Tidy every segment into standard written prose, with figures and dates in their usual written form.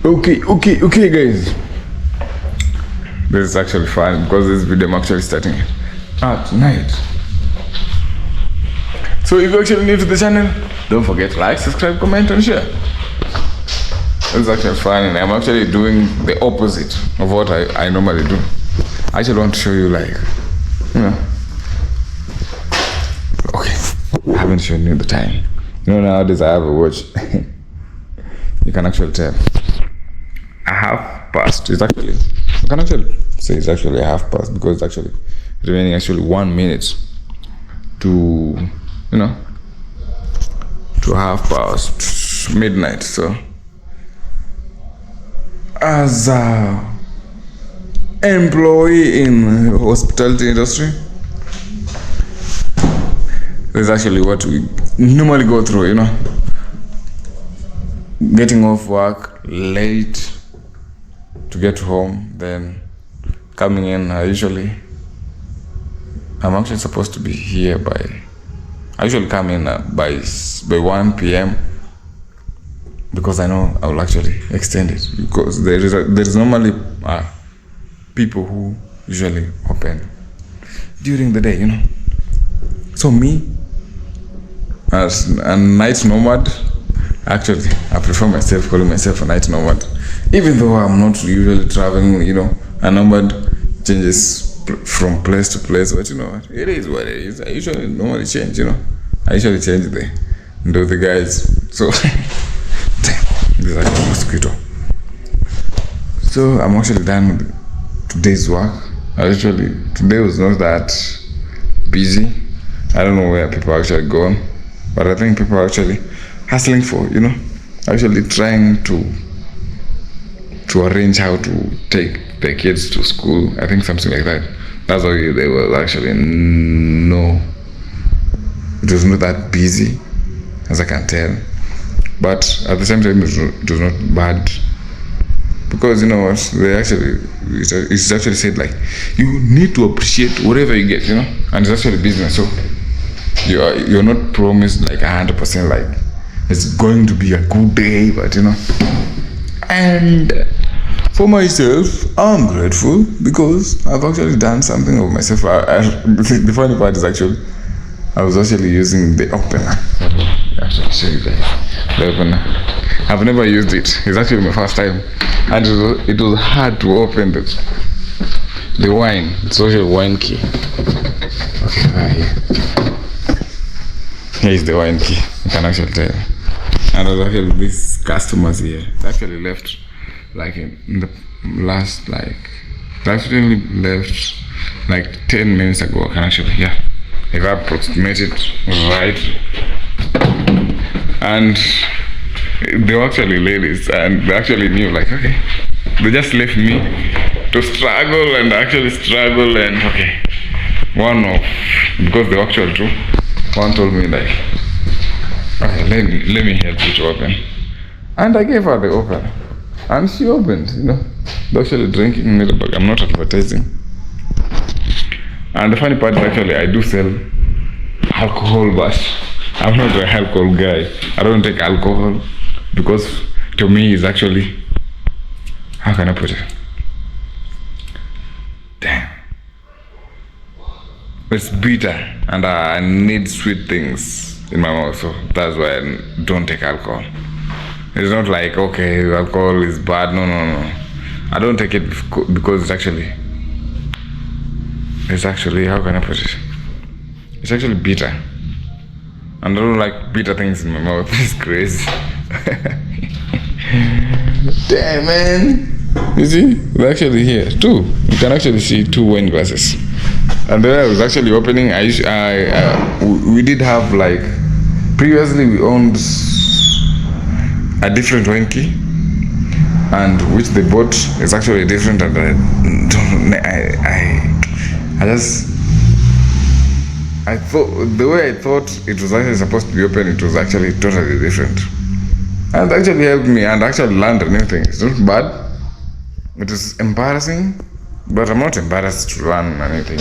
Okay, guys. This is actually fun because this video I'm actually starting at night. So if you're actually new to the channel, don't forget to like, subscribe, comment, and share. It's actually fun, and I'm actually doing the opposite of what I normally do. I actually want to show you, like, you know. Okay, I haven't shown you the time. You know, nowadays I have a watch. You can actually tell. A half past. It's actually, you can actually say it's actually a half past because it's actually remaining actually 1 minute to, you know, to half past midnight. So as a employee in hospitality industry, this is actually what we normally go through, you know. Getting off work late to get home, then coming in. I'm actually supposed to be here I usually come in by 1 p.m. because I know I will actually extend it, because there is normally people who usually open during the day, you know. So me, as a night nomad, actually I prefer calling myself a night nomad, even though I'm not usually traveling, you know. A nomad changes from place to place, but you know what, it is what it is. I usually normally change, you know. I usually change the guys. So this is like a mosquito. So I'm actually done with today's work. Today was not that busy. I don't know where people are actually gone, but I think people are actually hustling for, you know, actually trying to arrange how to take their kids to school. I think something like that. That's why they were actually no. It was not that busy, as I can tell, but at the same time it was not bad, because you know what, it's actually said, like, you need to appreciate whatever you get, you know, and it's actually business. So you're not promised like 100% like it's going to be a good day, but you know. And for myself, I'm grateful because I've actually done something of myself. The funny part is actually I was actually using the opener. Actually show you guys the opener. I've never used it. It's actually my first time, and it was hard to open the wine. It's actually wine key. Okay, right here. Here is the wine key. You can actually tell. And there's actually these customers here. They actually left like in the last, like, they actually left like 10 minutes ago. I can actually, yeah, if I approximate it right. And they were actually ladies, and they actually knew, like, okay, they just left me to struggle and okay, because they were actually true. One told me, like, okay, let me help you to open, and I gave her the opener, and she opened, you know. They're actually drinking milk, but I'm not advertising. And the funny part is actually I do sell alcohol, but I'm not an alcohol guy. I don't take alcohol because to me it's actually, how can I put it? Damn. It's bitter and I need sweet things in my mouth, so that's why I don't take alcohol. It's not like, okay, alcohol is bad. No. I don't take it because it's actually, how can I put it? It's actually bitter. And I don't like bitter things in my mouth. It's crazy. Damn, man. You see? We're actually here. Two. You can actually see 2 wine glasses. And then I was actually opening. We did have, like, previously we owned a different wine key, and which they bought is actually different, and I thought, the way I thought it was actually supposed to be open, it was actually totally different. And actually helped me and actually learned a new thing. It's not bad. It is embarrassing, but I'm not embarrassed to learn anything.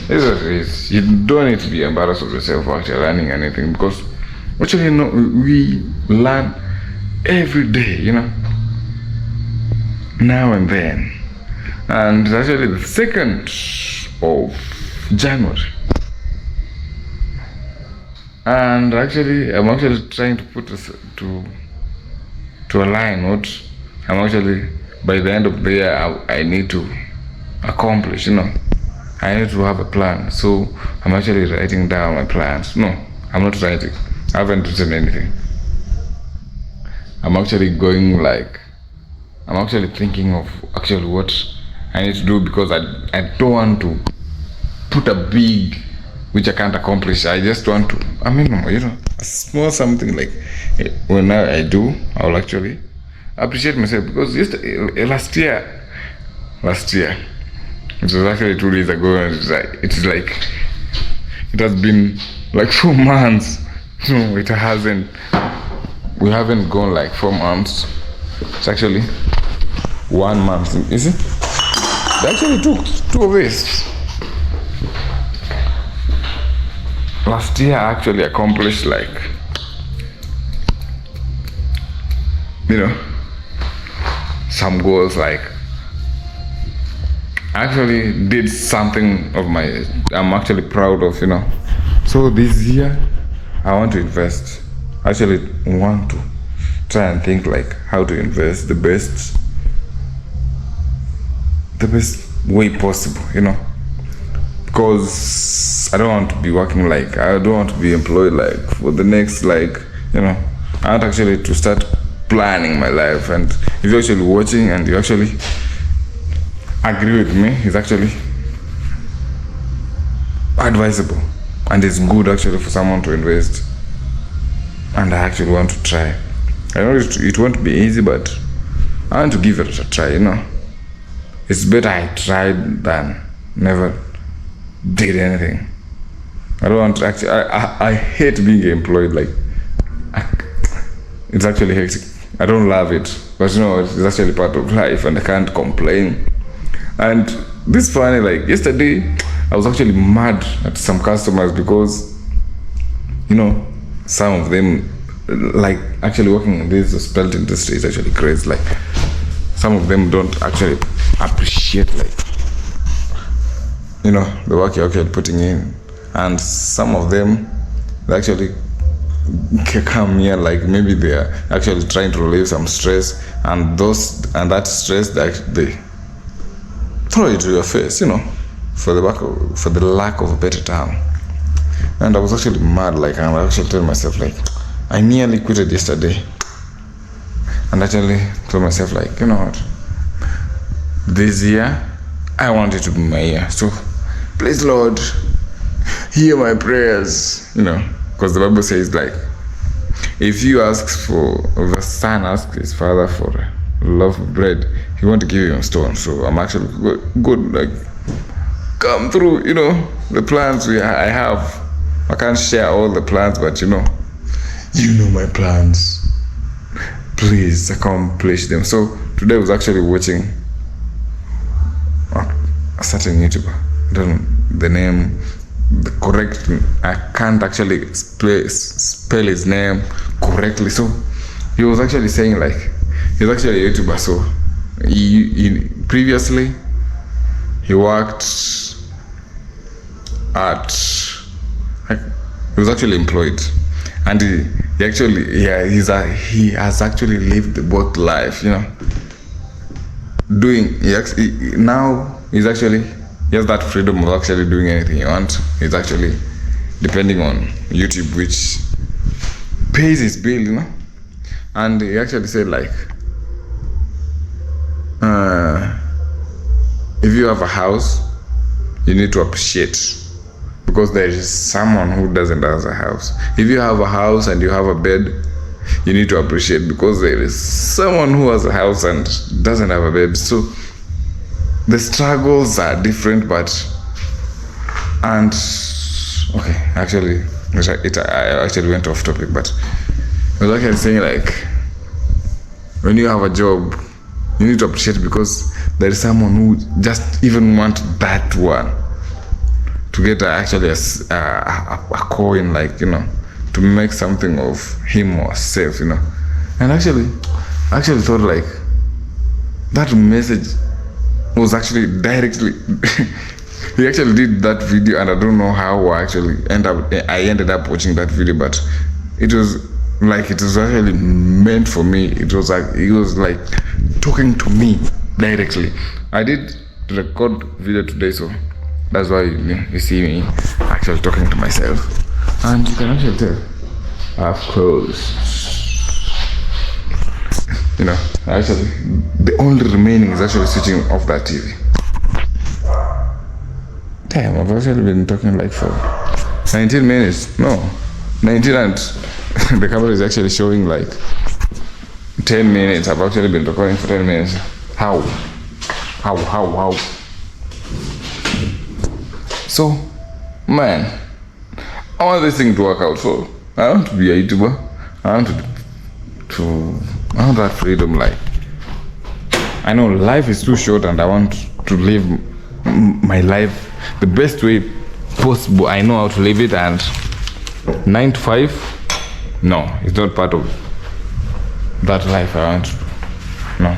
It's what it is. You don't need to be embarrassed of yourself for actually learning anything, because actually, we learn every day, you know. now and then. And actually the 2nd of January. And actually I'm actually trying to put this to align what I'm actually, by the end of the year, I need to accomplish, I need to have a plan. So I'm actually writing down my plans. No, I'm not writing. I haven't written anything. I'm actually thinking of actually what I need to do, because I don't want to put a big which I can't accomplish. I just want to, a small something, like when I do, I'll actually appreciate myself. Because last year, it was actually 2 days ago, and it's like it has been like 4 months. No, it hasn't. We haven't gone like 4 months. It's actually 1 month. Is it? It actually took 2 of this. Last year I actually accomplished some goals. Like, I actually did something of I'm actually proud of, So this year I want to invest. I actually want to try and think like how to invest the best way possible, because I don't want to be working I don't want to be employed for the next I want actually to start planning my life. And if you're actually watching and you actually agree with me, it's actually advisable and it's good actually for someone to invest. And I actually want to try. I know it won't be easy, but I want to give it a try, It's better I tried than never did anything. I don't want to actually, I hate being employed. It's actually hectic. I don't love it, but it's actually part of life and I can't complain. And this funny, yesterday I was actually mad at some customers because some of them actually working in this spelt industry is actually crazy. Some of them don't actually appreciate the work you're actually putting in, and some of them they actually come here maybe they are actually trying to relieve some stress, and that stress they throw it to your face, for the lack of a better term. And I was actually mad, and I actually told myself I nearly quitted yesterday, and actually told myself you know what, this year I want it to be my year. So please, Lord, hear my prayers, because the Bible says if you ask the son asks his father for a loaf of bread, he won't give you a stone. So I'm actually good, come through, the plans I have. I can't share all the plans, but you know my plans. Please accomplish them. So today I was actually watching a certain YouTuber. I don't know the name, the correct. I can't actually spell his name correctly. So he was actually saying he's actually a YouTuber. So he previously he worked at, he was actually employed, and he has actually lived both life, now he's actually, he has that freedom of actually doing anything he wants. He's actually depending on YouTube, which pays his bill, and he actually said if you have a house, you need to appreciate, because there is someone who doesn't have a house. If you have a house and you have a bed, you need to appreciate, because there is someone who has a house and doesn't have a bed. So the struggles are different, I actually went off topic, but I was actually saying when you have a job, you need to appreciate, because there is someone who just even want that one to get actually a coin, to make something of him or herself, And I actually thought that message was actually directly he actually did that video, and I don't know how I ended up watching that video, but it was actually meant for me. It was like he was like talking to me directly. I did record video today, so that's why you see me actually talking to myself, and you can actually tell, of course. Actually, the only remaining is actually switching off that TV. Damn, I've actually been talking like for 19 minutes. No, 19, and the camera is actually showing like 10 minutes. I've actually been recording for 10 minutes. How? So, man, I want this thing to work out. So, I want to be a YouTuber. I want that freedom. Like, I know life is too short, and I want to live my life the best way possible. I know how to live it, and 9 to 5, no, it's not part of that life I want. No,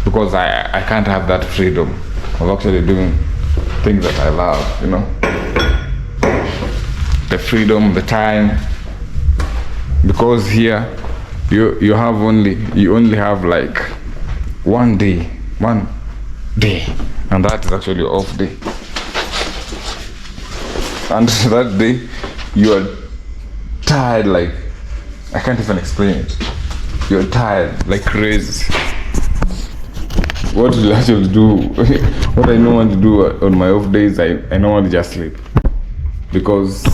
because I can't have that freedom of actually doing things that I love. The freedom, the time, because here you only have like one day, and that is actually your off day. And that day you are tired, like I can't even explain it. You're tired like crazy. What do I actually do? What I normally do on my off days, I normally just sleep, because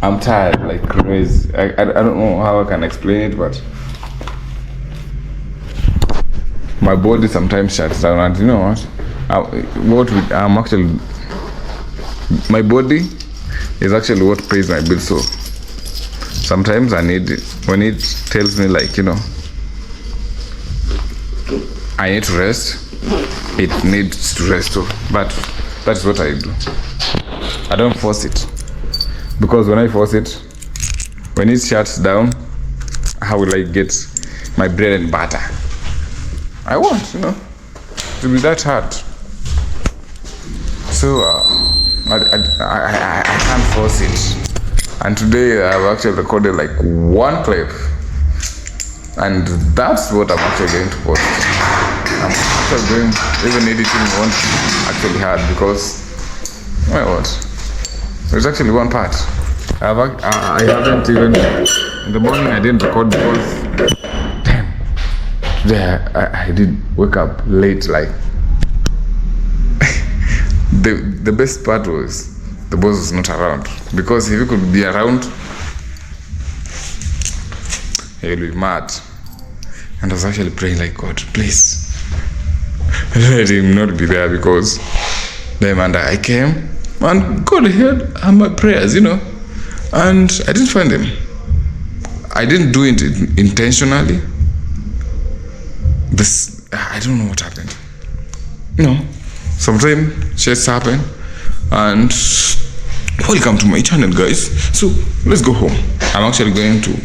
I'm tired like crazy. I don't know how I can explain it, but my body sometimes shuts down, and you know what? My body is actually what pays my bills. So sometimes I need it when it tells me like, I need to rest. It needs to rest too. But that's what I do. I don't force it, because when I force it, when it shuts down, how will I get my bread and butter? I want, to be that hard. So I can't force it. And today I've actually recorded like one clip, and that's what I'm actually going to post. I'm actually doing, even editing won't actually hard, because there's actually one part. I haven't even, in the morning I didn't record because today I did wake up late. Like the best part was the boss was not around, because if he could be around, he would be mad. And I was actually praying like, God, please let him not be there, because then I came and God heard my prayers, and I didn't find him. I didn't do it intentionally. I don't know what happened. Sometimes shit happen. And welcome to my channel, guys. So let's go home. I'm actually going to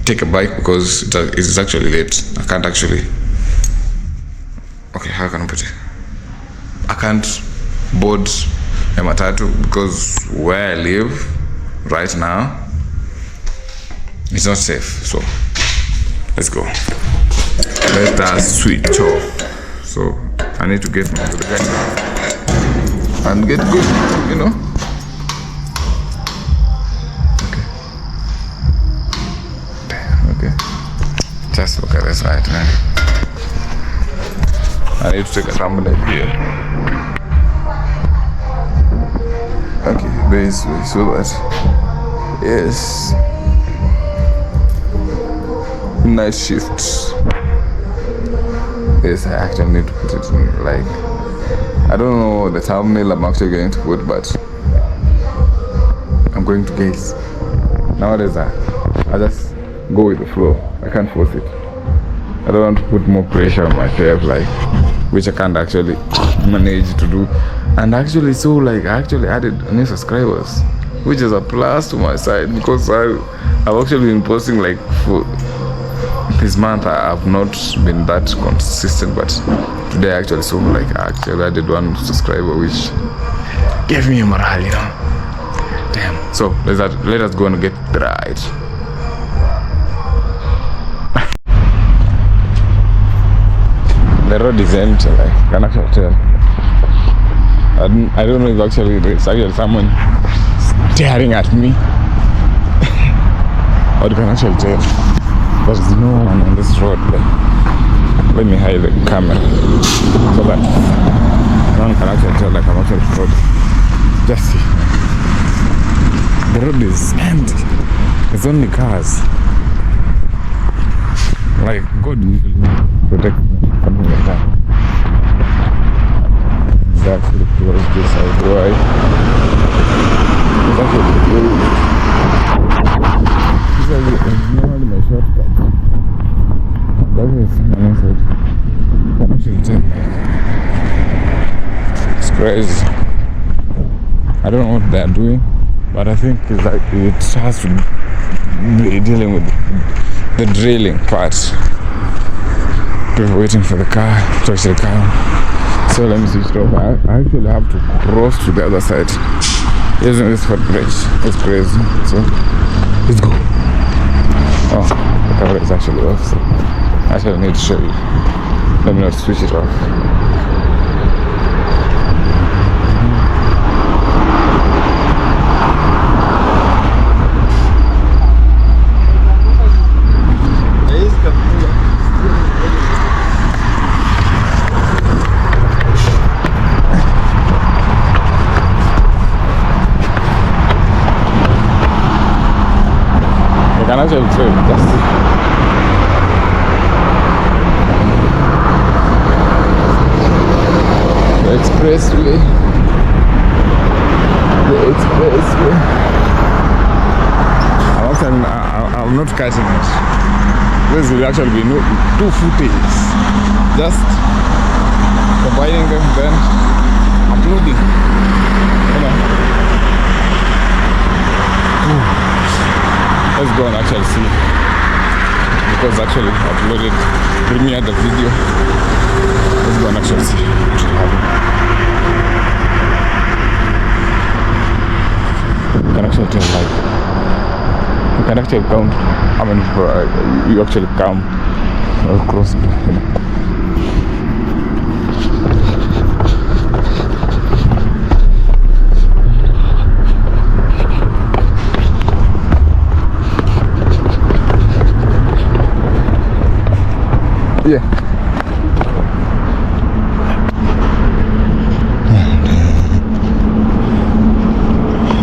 take a bike because it's actually late. I can't actually. Okay, how can I put it? I can't board a matatu because where I live right now, it's not safe. So let's go. Let us switch off. So I need to get into the car and get good, Okay. Just look at this right, man. I need to take a thumbnail here. Okay, this way, so that yes. Night shifts. Yes, I actually need to put it in, like, I don't know the thumbnail I'm actually going to put, but I'm going to guess. Nowadays, I just go with the flow. I can't force it. I don't want to put more pressure on myself, like, which I can't actually manage to do. And actually, so like, I actually added new subscribers, which is a plus to my side, because I've actually been posting like for this month I've not been that consistent, but today I actually saw I added one subscriber, which gave me morale, Damn. So let us go and get right. The road is empty, I can actually tell. I don't know if actually there's actually someone staring at me. Or you can actually tell there's no one on this road. Let me hide the camera so that no one can actually tell I'm actually road. Just see. The road is empty. There's only cars. God usually protect me, something like that. It's actually close this side. Why? It's actually close. It's normally my shortcut. That is someone inside. Can actually tell. It's crazy. I don't know what they're doing, but I think it's it has to be dealing with the drilling part. People waiting for the car to actually come. So let me switch it off. I actually have to cross to the other side using this footbridge. It's crazy. So let's go. Oh, the camera is actually off, so I actually need to show you. Let me not switch it off. Can I actually tell you? That's the expressway. I'm not catching it. This will actually be two footages. Just combining them, then uploading. Let's go and actually see, because actually uploaded, premiered the video. Let's go and actually see what will happen. You can actually tell, you can actually count how many people you actually come across. Yeah.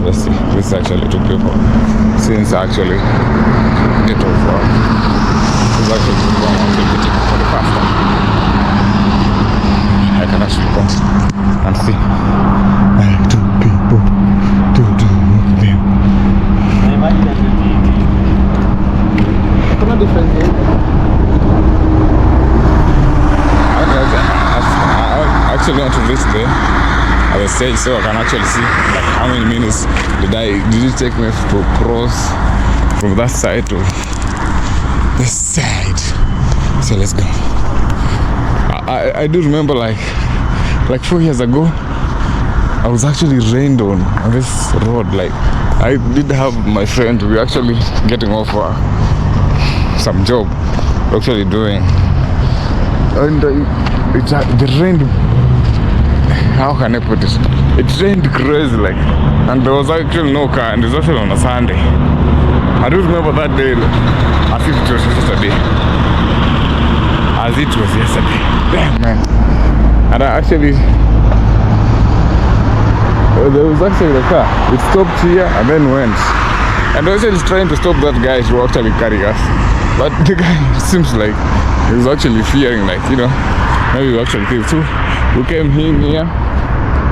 Let's see. This actually took people since actually it was it's actually took one actually for the first time. I can actually come and see. I took people to do them. Come on, different. I actually want to reach there at the stage so I can actually see how many minutes did it take me to cross from that side to this side. So let's go. I do remember like 4 years ago I was actually rained on this road. I did have my friend, we were actually getting off some job we're actually doing, and it rained. How can I put it? It rained crazy, and there was actually no car, and it was actually on a Sunday. I do remember that day as if it was yesterday. Damn, man. And there was actually the car. It stopped here and then went. And I was actually trying to stop that guy who actually carried us. But the guy seems like he was actually fearing, maybe we actually killed. So we came in here,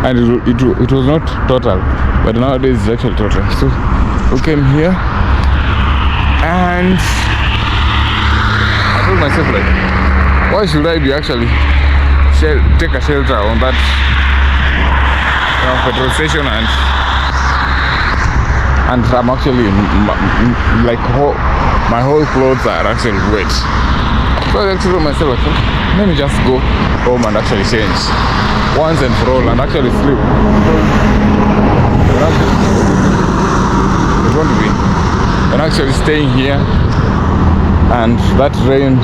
and it was not total, but nowadays it's actually total. So we came here, and I told myself, why should I be actually take a shelter on that petrol station, and I'm actually my whole clothes are actually wet. So I actually told myself, okay, let me just go home and actually change once and for all and actually sleep. It's going to be and actually staying here, and that rain,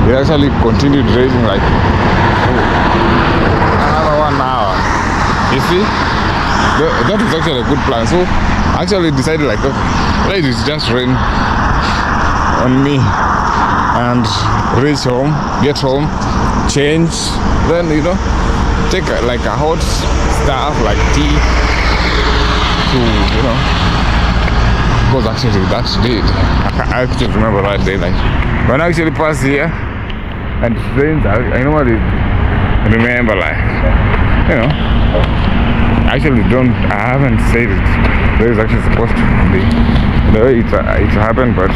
it actually continued raining like another 1 hour. You see, that is actually a good plan. So I actually decided like, okay, let it just rain on me and reach home, get home, change, then take like a hot stuff like tea to because actually that day I actually remember that day, like when I actually pass here and it rains, I normally remember like I haven't said it. There is actually supposed to be the way it happened, but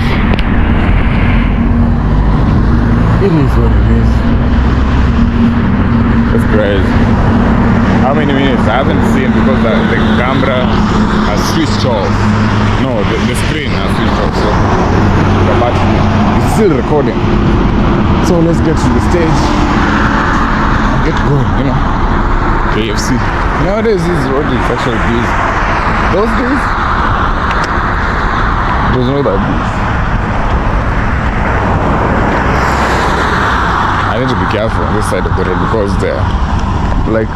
it is what it is. It's crazy. How many minutes? I haven't seen because the camera has switched off. No, the screen has switched off, so the battery is still recording. So let's get to the stage and get going, KFC. Nowadays this road is actually busy. Those days it was not that busy. I need to be careful on this side of the road because there are like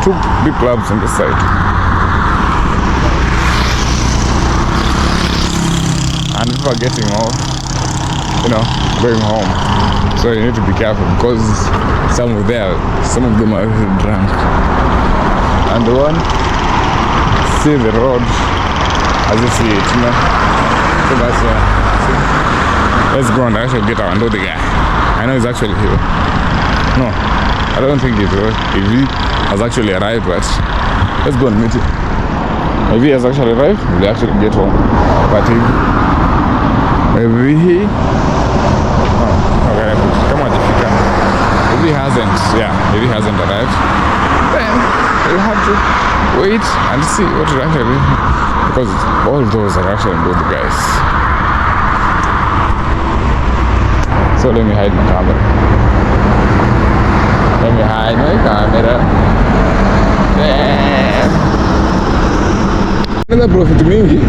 2 big clubs on this side. And people are getting off, going home. So you need to be careful because some of them are really drunk. And the one see the road as you see it, So that's let's go and actually get our the guy. I know he's actually here. No, I don't think if he has actually arrived, but let's go and meet him. If he has actually arrived, we'll actually get home. But if maybe he come on, if he hasn't arrived, then we'll have to wait and see what will actually, because all those are actually good guys. So let me hide my camera. Damn. Profit mingi.